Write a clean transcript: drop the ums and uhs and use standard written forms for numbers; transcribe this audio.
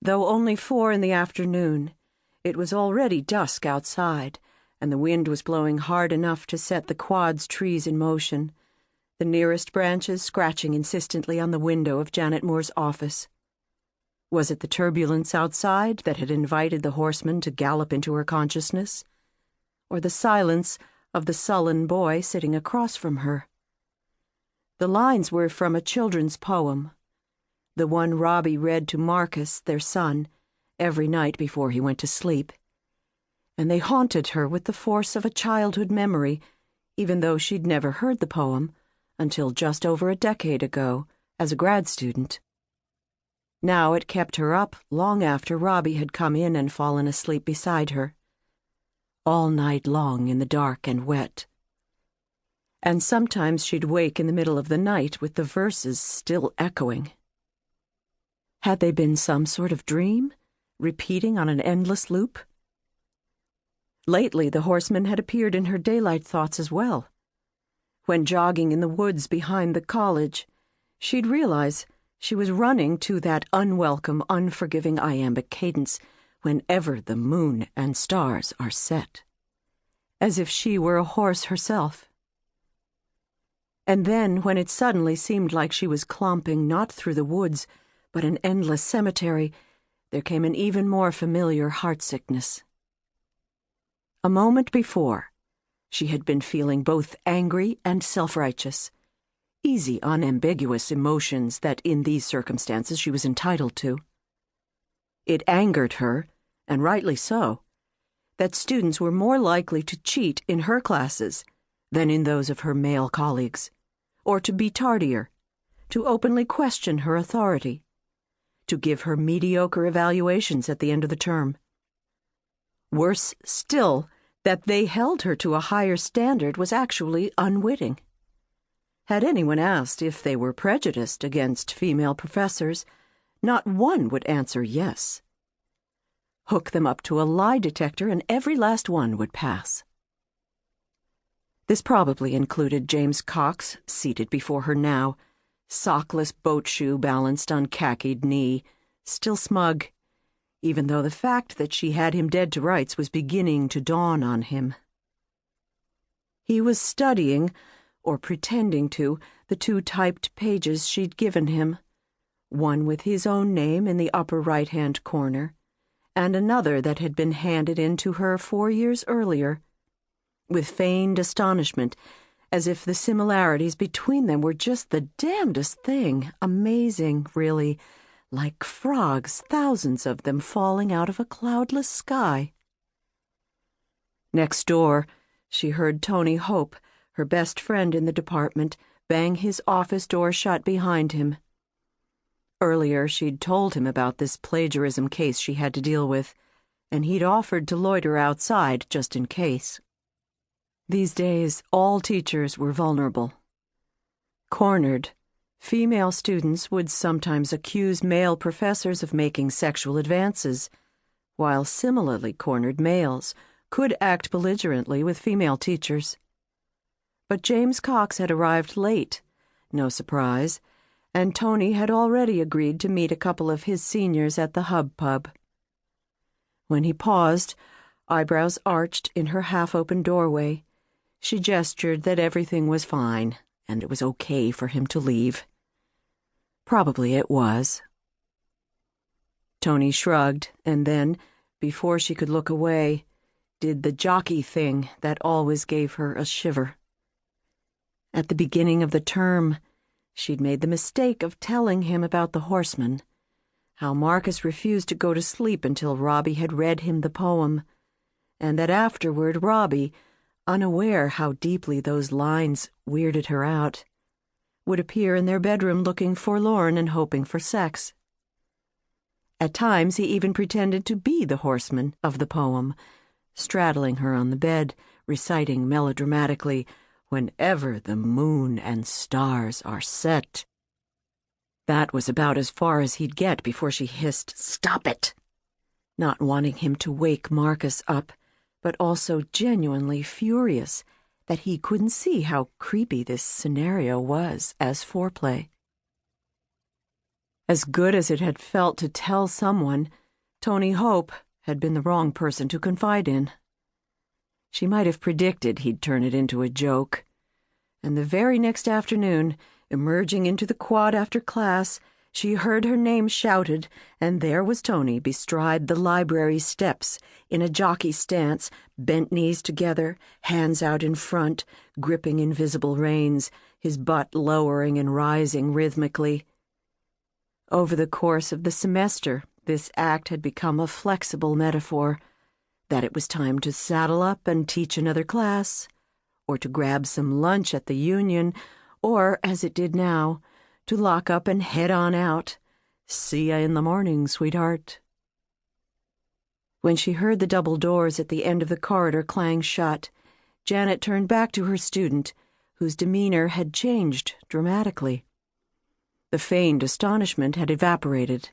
though only 4 in the afternoon, it was already dusk outside, and the wind was blowing hard enough to set the quad's trees in motion, the nearest branches scratching insistently on the window of Janet Moore's office. Was it the turbulence outside that had invited the horseman to gallop into her consciousness, or the silence of the sullen boy sitting across from her? The lines were from a children's poem, the one Robbie read to Marcus, their son, every night before he went to sleep, and they haunted her with the force of a childhood memory, even though she'd never heard the poem until just over a decade ago as a grad student. Now it kept her up long after Robbie had come in and fallen asleep beside her, all night long in the dark and wet. And sometimes she'd wake in the middle of the night with the verses still echoing. Had they been some sort of dream, repeating on an endless loop? Lately, the horseman had appeared in her daylight thoughts as well. When jogging in the woods behind the college, she'd realize she was running to that unwelcome, unforgiving iambic cadence whenever the moon and stars are set, as if she were a horse herself. And then, when it suddenly seemed like she was clomping not through the woods, but an endless cemetery, there came an even more familiar heartsickness. A moment before, she had been feeling both angry and self-righteous, easy, unambiguous emotions that in these circumstances she was entitled to. It angered her, and rightly so, that students were more likely to cheat in her classes than in those of her male colleagues, or to be tardier, to openly question her authority, to give her mediocre evaluations at the end of the term. Worse still, that they held her to a higher standard was actually unwitting. Had anyone asked if they were prejudiced against female professors, not one would answer yes. Hook them up to a lie detector and every last one would pass. This probably included James Cox, seated before her now, sockless boat shoe balanced on khakied knee, still smug, even though the fact that she had him dead to rights was beginning to dawn on him. He was studying, or pretending to, the 2 typed pages she'd given him, one with his own name in the upper right-hand corner, and another that had been handed in to her 4 years earlier, with feigned astonishment, as if the similarities between them were just the damnedest thing, amazing, really, like frogs, thousands of them falling out of a cloudless sky. Next door, she heard Tony Hope, her best friend in the department, bang his office door shut behind him. Earlier, she'd told him about this plagiarism case she had to deal with, and he'd offered to loiter outside just in case. These days, all teachers were vulnerable. Cornered, female students would sometimes accuse male professors of making sexual advances, while similarly cornered males could act belligerently with female teachers. But James Cox had arrived late, no surprise, and Tony had already agreed to meet a couple of his seniors at the Hub Pub. When he paused, eyebrows arched in her half-open doorway, she gestured that everything was fine, and it was okay for him to leave. Probably it was. Tony shrugged, and then, before she could look away, did the jockey thing that always gave her a shiver. At the beginning of the term, she'd made the mistake of telling him about the Horseman, how Marcus refused to go to sleep until Robbie had read him the poem, and that afterward Robbie, unaware how deeply those lines weirded her out, would appear in their bedroom looking forlorn and hoping for sex. At times he even pretended to be the horseman of the poem, straddling her on the bed, reciting melodramatically, "Whenever the moon and stars are set." That was about as far as he'd get before she hissed, "Stop it!" Not wanting him to wake Marcus up, but also genuinely furious that he couldn't see how creepy this scenario was as foreplay. As good as it had felt to tell someone, Tony Hope had been the wrong person to confide in. She might have predicted he'd turn it into a joke. And the very next afternoon, emerging into the quad after class, she heard her name shouted, and there was Tony bestride the library steps, in a jockey stance, bent knees together, hands out in front, gripping invisible reins, his butt lowering and rising rhythmically. Over the course of the semester, this act had become a flexible metaphor, that it was time to saddle up and teach another class, or to grab some lunch at the Union, or, as it did now, to lock up and head on out. See ya in the morning, sweetheart. When she heard the double doors at the end of the corridor clang shut, Janet turned back to her student, whose demeanor had changed dramatically. The feigned astonishment had evaporated.